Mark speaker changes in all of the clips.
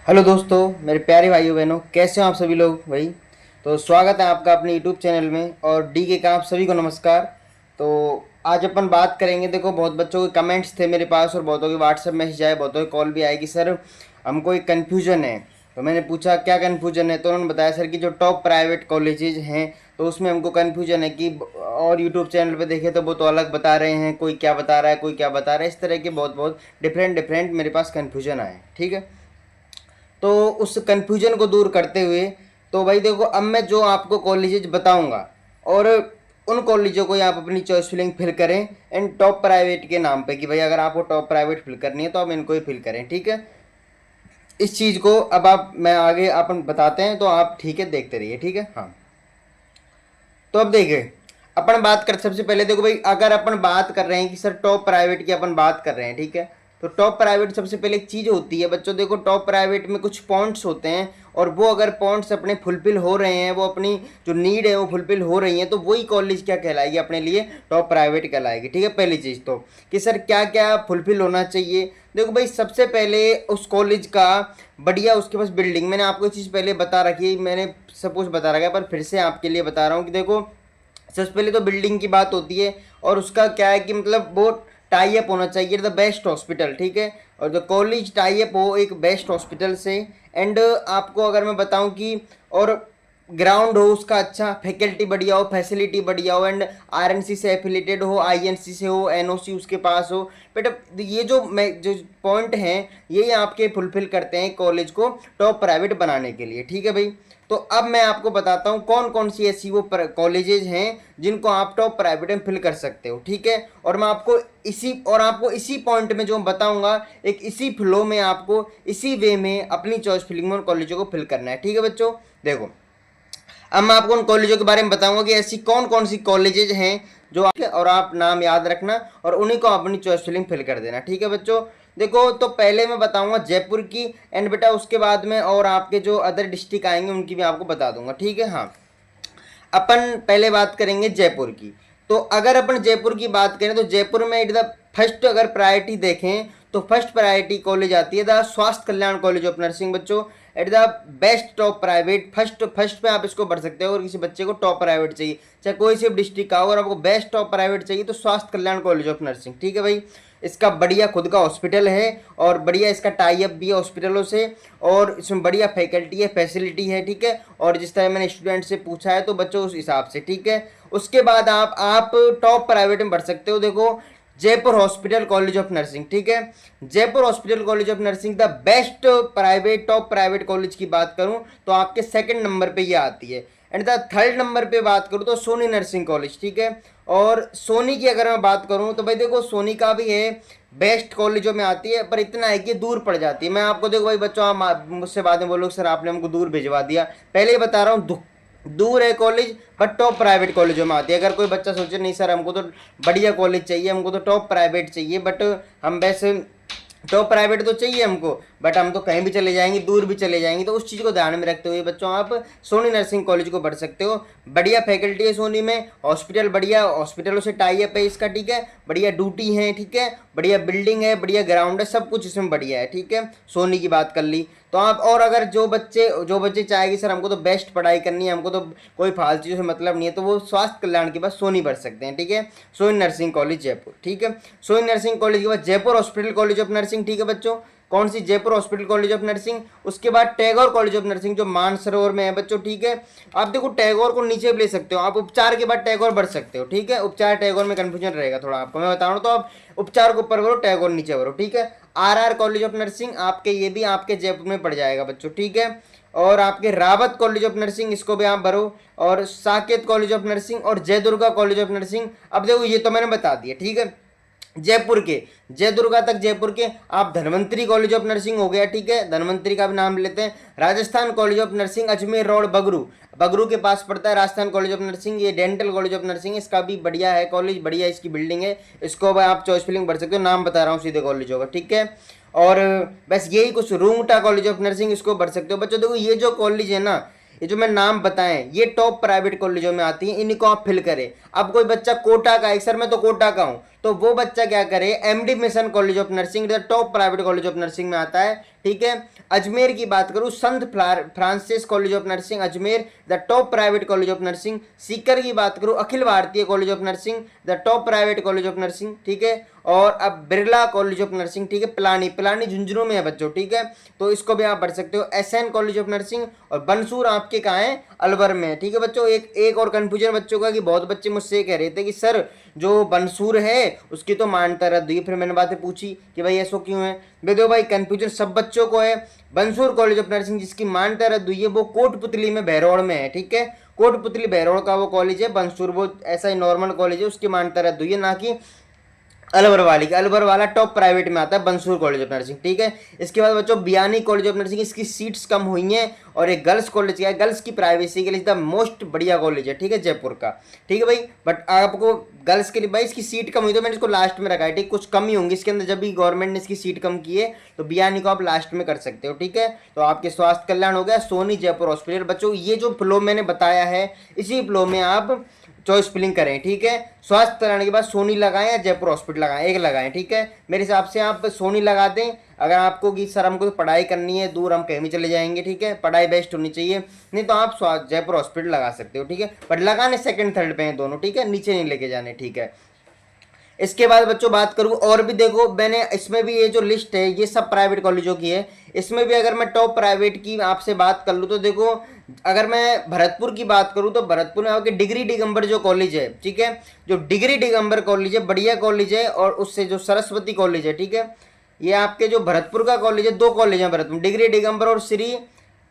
Speaker 1: Hello दोस्तों, मेरे प्यारे भाइयों बहनों, कैसे हो आप सभी लोग भाई। तो स्वागत है आपका अपने यूट्यूब चैनल में और डी के का आप सभी को नमस्कार। तो आज अपन बात करेंगे। देखो, बहुत बच्चों के कमेंट्स थे मेरे पास और बहुतों के व्हाट्सएप मैसेज आए, बहुतों की कॉल भी आई कि सर हमको एक कन्फ्यूजन है। तो मैंने पूछा क्या कन्फ्यूजन है, तो उन्होंने बताया सर कि जो टॉप प्राइवेट कॉलेजेज हैं तो उसमें हमको कन्फ्यूजन है कि और यूट्यूब चैनल पे देखे तो वो तो अलग बता रहे हैं, कोई क्या बता रहा है कोई क्या बता रहा है, इस तरह के बहुत बहुत डिफरेंट डिफरेंट मेरे पास कन्फ्यूजन आए। ठीक है, तो उस कन्फ्यूजन को दूर करते हुए तो भाई देखो, अब मैं जो आपको कॉलेजेज बताऊंगा और उन कॉलेजों को आप अपनी चॉइस फिलिंग फिल करें एंड टॉप प्राइवेट के नाम पे कि भाई अगर आपको टॉप प्राइवेट फिल करनी है तो आप इनको ही फिल करें। ठीक है, इस चीज़ को अब आप मैं आगे अपन बताते हैं, तो आप ठीक है देखते रहिए। ठीक है, हाँ। तो अब देखिए, अपन बात कर सबसे पहले देखो भाई, अगर अपन बात कर रहे हैं कि सर टॉप प्राइवेट की अपन बात कर रहे हैं, ठीक है, तो टॉप प्राइवेट सबसे पहले एक चीज़ होती है बच्चों। देखो, टॉप प्राइवेट में कुछ पॉइंट्स होते हैं और वो अगर पॉइंट्स अपने फुलफिल हो रहे हैं, वो अपनी जो नीड है वो फुलफिल हो रही है, तो वही कॉलेज क्या कहलाएगी अपने लिए, टॉप प्राइवेट कहलाएगी। ठीक है, पहली चीज़ तो कि सर क्या क्या फुलफिल होना चाहिए। देखो भाई, सबसे पहले उस कॉलेज का बढ़िया उसके पास बिल्डिंग, मैंने आपको ये चीज़ पहले बता रखी है, मैंने सब कुछ बता रखा है, पर फिर से आपके लिए बता रहा हूँ कि देखो, सबसे पहले तो बिल्डिंग की बात होती है और उसका क्या है कि मतलब वो टाई अप होना चाहिए द बेस्ट हॉस्पिटल। ठीक है, और जो कॉलेज टाई अप हो एक बेस्ट हॉस्पिटल से। एंड आपको अगर मैं बताऊं कि और ग्राउंड हो उसका अच्छा, फैकल्टी बढ़िया हो, फैसिलिटी बढ़िया हो, एंड आरएनसी से एफिलेटेड हो, आईएनसी से हो, एनओसी उसके पास हो। बट ये जो मैं जो पॉइंट हैं ये आपके फुलफिल करते हैं कॉलेज को टॉप प्राइवेट बनाने के लिए। ठीक है भाई, तो अब मैं आपको बताता हूँ कौन कौन सी ऐसी वो कॉलेजेज हैं जिनको आप टॉप प्राइवेट में फिल कर सकते हो। ठीक है, और मैं आपको इसी पॉइंट में जो बताऊंगा, एक इसी फ्लो में आपको इसी वे में अपनी चॉइस फिलिंग में उन कॉलेजों को फिल करना है। ठीक है बच्चों, देखो, अब मैं आपको उन कॉलेजों के बारे में बताऊंगा कि ऐसी कौन कौन सी कॉलेजेज हैं जो और आप नाम याद रखना और उन्हीं को अपनी चॉइस फिलिंग फिल कर देना। ठीक है बच्चों, देखो, तो पहले मैं बताऊंगा जयपुर की, एंड बेटा उसके बाद में और आपके जो अदर डिस्ट्रिक्ट आएंगे उनकी भी आपको बता दूंगा। ठीक है, हाँ। अपन पहले बात करेंगे जयपुर की। तो अगर अपन जयपुर की बात करें तो जयपुर में इट द फर्स्ट अगर प्रायोरिटी देखें तो फर्स्ट प्रायोरिटी कॉलेज आती है द स्वास्थ्य कल्याण कॉलेज ऑफ नर्सिंग बच्चों। At the best top private, first first पे आप इसको बढ़ सकते हो। और किसी बच्चे को टॉप प्राइवेट चाहिए, चाहे कोई से भी डिस्ट्रिक्ट का हो, अगर आपको बेस्ट टॉप प्राइवेट चाहिए तो स्वास्थ्य कल्याण कॉलेज ऑफ नर्सिंग। ठीक है भाई, इसका बढ़िया खुद का हॉस्पिटल है और बढ़िया इसका टाई अप भी है हॉस्पिटलों से, और इसमें बढ़िया फैकल्टी है, फैसिलिटी है। ठीक है, और जिस तरह मैंने स्टूडेंट से पूछा है तो बच्चों उस हिसाब से। ठीक है, उसके बाद आप टॉप प्राइवेट में बढ़ सकते हो। देखो, Jaipur hospital college of nursing. ठीक है, Jaipur hospital college of nursing the best private top private college की बात करूं तो आपके सेकंड नंबर पे ये आती है। एंड द थर्ड नंबर पे बात करूं तो सोनी नर्सिंग कॉलेज। ठीक है, और सोनी की अगर मैं बात करूं तो भाई देखो, सोनी का भी है, बेस्ट कॉलेजों में आती है, पर इतना है कि दूर पड़ जाती है। मैं आपको देखो भाई बच्चों, आप मुझसे बाद में बोलोगे सर आपने हमको दूर भिजवा दिया, पहले ही बता रहा हूँ दूर है कॉलेज, बट टॉप प्राइवेट कॉलेजों में आती है। अगर कोई बच्चा सोचे नहीं सर हमको तो बढ़िया कॉलेज चाहिए, हमको तो टॉप प्राइवेट चाहिए, बट हम वैसे टॉप प्राइवेट तो चाहिए हमको, बट हम तो कहीं भी चले जाएंगे, दूर भी चले जाएंगे, तो उस चीज़ को ध्यान में रखते हुए बच्चों आप सोनी नर्सिंग कॉलेज को बढ़ सकते हो। बढ़िया फैकल्टी है सोनी में, हॉस्पिटल बढ़िया, हॉस्पिटलों से टाई अप है इसका। ठीक है, बढ़िया ड्यूटी है। ठीक है, बढ़िया बिल्डिंग है, बढ़िया ग्राउंड है, सब कुछ इसमें बढ़िया है। ठीक है, सोनी की बात कर ली तो आप, और अगर जो बच्चे चाहेगी सर हमको तो बेस्ट पढ़ाई करनी है, हमको तो कोई फालतू चीज़ों से मतलब नहीं है, तो वो स्वास्थ्य कल्याण के बाद सोनी बढ़ सकते हैं। ठीक है, सोनी नर्सिंग कॉलेज जयपुर। ठीक है, सोनी नर्सिंग कॉलेज के बाद Jaipur hospital college of nursing. ठीक है बच्चों, कौन सी, Jaipur hospital college of nursing. उसके बाद टैगोर कॉलेज ऑफ नर्सिंग जो मानसरोवर में है बच्चों। ठीक है, आप देखो टैगोर को नीचे भी ले सकते हो, आप उपचार के बाद टैगोर बढ़ सकते हो। ठीक है, उपचार टैगोर में कंफ्यूजन रहेगा थोड़ा आपको मैं बता रहा हूँ, तो आप उपचार को ऊपर भरो, टैगोर नीचे भरो। ठीक है, आरआर कॉलेज ऑफ नर्सिंग आपके, ये भी आपके जयपुर में पड़ जाएगा बच्चों। ठीक है, और आपके रावत कॉलेज ऑफ नर्सिंग, इसको भी आप भरो, और साकेत कॉलेज ऑफ नर्सिंग और जय दुर्गा कॉलेज ऑफ नर्सिंग। अब देखो ये तो मैंने बता दिया। ठीक है, जयपुर के, जय दुर्गा तक जयपुर के, आप धन्वंतरी कॉलेज ऑफ नर्सिंग हो गया। ठीक है, धन्वंतरी का भी नाम लेते हैं। Rajasthan college of nursing Ajmer road Bagru, Bagru के पास पड़ता है राजस्थान कॉलेज ऑफ नर्सिंग, ये डेंटल कॉलेज ऑफ नर्सिंग, इसका भी बढ़िया है कॉलेज, बढ़िया इसकी बिल्डिंग है, इसको आप चॉइस फिलिंग भर सकते हो, नाम बता रहा हूँ सीधे कॉलेजों का। ठीक है, और बस यही कुछ, रूंगटा कॉलेज ऑफ नर्सिंग, इसको भर सकते हो बच्चों। देखो ये जो कॉलेज है ना, ये जो मैं नाम बताएं, ये टॉप प्राइवेट कॉलेजों में आती हैं, इनको आप फिल करें। अब कोई बच्चा कोटा का है, सर मैं तो कोटा का हूँ, तो वो बच्चा क्या करे, MD mission college of nursing, top private college of nursing में आता है, ठीक है। अजमेर की बात करूं, संत Francis college of nursing Ajmer, the top private college of nursing. Sikar की बात करूं, Akhil Bharatiya college of nursing, the top private college of nursing, ठीक है। और अब बिरला कॉलेज ऑफ नर्सिंग, ठीक है। पिलानी झुंझुनू में है बच्चों, ठीक है, तो इसको भी आप पढ़ सकते हो। एसएन कॉलेज ऑफ नर्सिंग, और बंसूर आपके कहाँ है, अलवर में है, ठीक है बच्चों। एक और कंफ्यूजन बच्चों का कि बहुत बच्चे मुझसे कह रहे थे कि सर जो बंसूर है उसकी तो मान्यता रद्द हुई। फिर मैंने बातें पूछी कि भाई ऐसा क्यों है। देखो भाई कंफ्यूजन सब बच्चों को है। बंसूर कॉलेज ऑफ नर्सिंग जिसकी मान्यता रद्द हुई है वो कोटपुतली में बहरौड़ में है, ठीक है। कोटपुतली बहरौड़ का वो कॉलेज है। बंसूर वो ऐसा ही नॉर्मल कॉलेज है, उसकी मान्यता रद्द हुई है, ना कि अलवर वाली की। अलवर वाला टॉप प्राइवेट में आता है, बंसूर कॉलेज ऑफ नर्सिंग, ठीक है। इसके बाद बच्चों बियानी कॉलेज ऑफ नर्सिंग, इसकी सीट्स कम हुई हैं और एक गर्ल्स कॉलेज का है। गर्ल्स की प्राइवेसी के लिए द मोस्ट बढ़िया कॉलेज है, ठीक है, जयपुर का, ठीक है भाई। बट आपको गर्ल्स के लिए भाई इसकी सीट कम हुई तो मैंने इसको लास्ट में रखा है, ठीक। कुछ कमी होंगी इसके अंदर, जब भी गवर्नमेंट ने इसकी सीट कम की है तो बियानी को आप लास्ट में कर सकते हो, ठीक है। तो आपके स्वास्थ्य कल्याण हो गया सोनी जयपुर हॉस्पिटल। बच्चों ये जो फ्लो मैंने बताया है इसी फ्लो में आप चॉइस फिलिंग करें, ठीक है। स्वास्थ्य कराने के बाद सोनी लगाएं या जयपुर हॉस्पिटल लगाएं, एक लगाएं, ठीक है। मेरे हिसाब से आप सोनी लगा दें। अगर आपको कि सर हमको तो पढ़ाई करनी है, दूर हम कहीं भी चले जाएंगे, ठीक है, पढ़ाई बेस्ट होनी चाहिए, नहीं तो आप जयपुर हॉस्पिटल लगा सकते हो, ठीक है। पर लगाने सेकंड थर्ड पे हैं दोनों, ठीक है, नीचे नहीं लेके जाने, ठीक है। इसके बाद बच्चों बात करूँ और भी, देखो मैंने इसमें भी ये जो लिस्ट है ये सब प्राइवेट कॉलेजों की है। इसमें भी अगर मैं टॉप प्राइवेट की आपसे बात कर लूँ तो देखो, अगर मैं भरतपुर की बात करूँ तो भरतपुर में आपके डिग्री दिगंबर जो कॉलेज है, ठीक है, जो डिग्री दिगंबर कॉलेज है बढ़िया कॉलेज है। और उससे जो सरस्वती कॉलेज है, ठीक है, ये आपके जो भरतपुर का कॉलेज है, दो कॉलेज हैं भरतपुर, डिग्री दिगंबर और श्री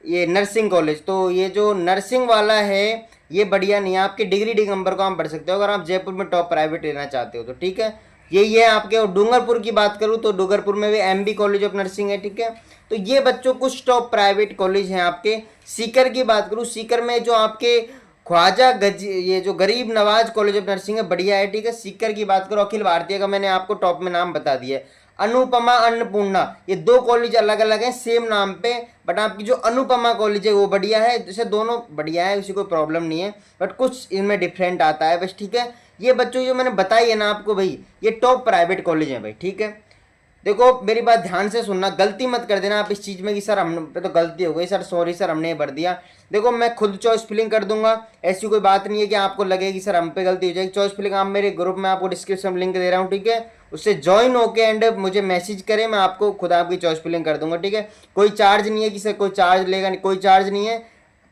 Speaker 1: ये नर्सिंग कॉलेज। तो ये जो नर्सिंग वाला है ये बढ़िया नहीं है, आपके डिग्री दिगंबर को आप पढ़ सकते हो अगर आप जयपुर में टॉप प्राइवेट लेना चाहते हो तो, ठीक है। यही है आपके। और डूंगरपुर की बात करूँ तो डूंगरपुर में भी एमबी कॉलेज ऑफ नर्सिंग है, ठीक है। तो ये बच्चों कुछ टॉप प्राइवेट कॉलेज हैं आपके। सीकर की बात करूँ, सीकर में जो आपके ख्वाजा गज ये जो गरीब नवाज कॉलेज ऑफ नर्सिंग है बढ़िया है, ठीक है। सीकर की बात करो, अखिल भारतीय का मैंने आपको टॉप में नाम बता दिया है। अनुपमा अन्नपूर्णा, ये दो कॉलेज अलग अलग हैं सेम नाम पे, बट आपकी जो अनुपमा कॉलेज है वो बढ़िया है। जैसे दोनों बढ़िया है, किसी कोई प्रॉब्लम नहीं है, बट कुछ इनमें डिफरेंट आता है बस, ठीक है। ये बच्चों जो मैंने बताई है ना आपको भाई, ये टॉप प्राइवेट कॉलेज हैं भाई, ठीक है। देखो मेरी बात ध्यान से सुनना, गलती मत कर देना आप इस चीज़ में कि सर हम पे तो गलती हो गई, सर सॉरी सर हमने भर दिया। देखो मैं खुद चॉइस फिलिंग कर दूंगा, ऐसी कोई बात नहीं है कि आपको लगेगी सर हम पे गलती हो जाएगी। चॉइस फिलिंग आप मेरे ग्रुप में आपको डिस्क्रिप्शन में लिंक दे रहा हूँ, ठीक है, उससे ज्वाइन होके एंड मुझे मैसेज करें, मैं आपको खुद आपकी चॉइस फिलिंग कर दूंगा, ठीक है। कोई चार्ज नहीं है कि सर कोई चार्ज लेगा, नहीं, कोई चार्ज नहीं है,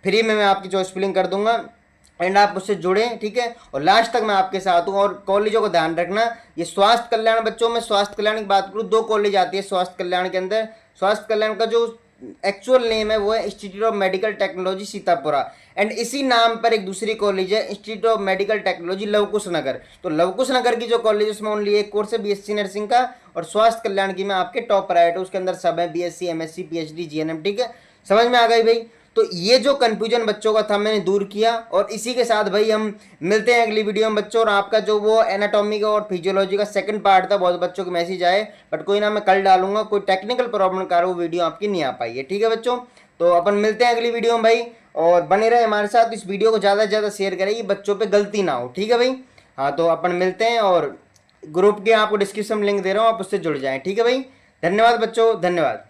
Speaker 1: फ्री में मैं आपकी चॉइस फिलिंग कर दूंगा एंड आप उससे जुड़ें, ठीक है। और लास्ट तक मैं आपके साथ हूँ। और कॉलेजों को ध्यान रखना, ये स्वास्थ्य कल्याण बच्चों में, स्वास्थ्य कल्याण की बात करूँ दो कॉलेज आती है स्वास्थ्य कल्याण के अंदर। स्वास्थ्य कल्याण का जो एक्चुअल नेम है वो है institute of medical technology Sitapura, and इसी नाम पर एक दूसरी कॉलेज है institute of medical technology Lavkush Nagar. तो लवकुश नगर की जो कॉलेज है उसमें ओनली एक कोर्स है बीएससी नर्सिंग का, और स्वास्थ्य कल्याण की में आपके टॉप प्राइवेट है, उसके अंदर सब है बीएससी एमएससी पीएचडी जीएनएम, ठीक है। समझ में आ गई भाई। तो ये जो कंफ्यूजन बच्चों का था मैंने दूर किया, और इसी के साथ भाई हम मिलते हैं अगली वीडियो में बच्चों। और आपका जो वो एनाटॉमी का और फिजियोलॉजी का सेकंड पार्ट था, बहुत बच्चों के मैसेज आए, बट कोई ना मैं कल डालूंगा, कोई टेक्निकल प्रॉब्लम का वो वीडियो आपकी नहीं आ पाई है, ठीक है बच्चों। तो अपन मिलते हैं अगली वीडियो में भाई, और बने रहे हमारे साथ। इस वीडियो को ज़्यादा से ज़्यादा शेयर करें कि बच्चों पर गलती ना हो, ठीक है भाई। हाँ तो अपन मिलते हैं, और ग्रुप के आपको डिस्क्रिप्शन में लिंक दे रहा हूँ, आप उससे जुड़ जाएँ, ठीक है भाई। धन्यवाद बच्चों, धन्यवाद।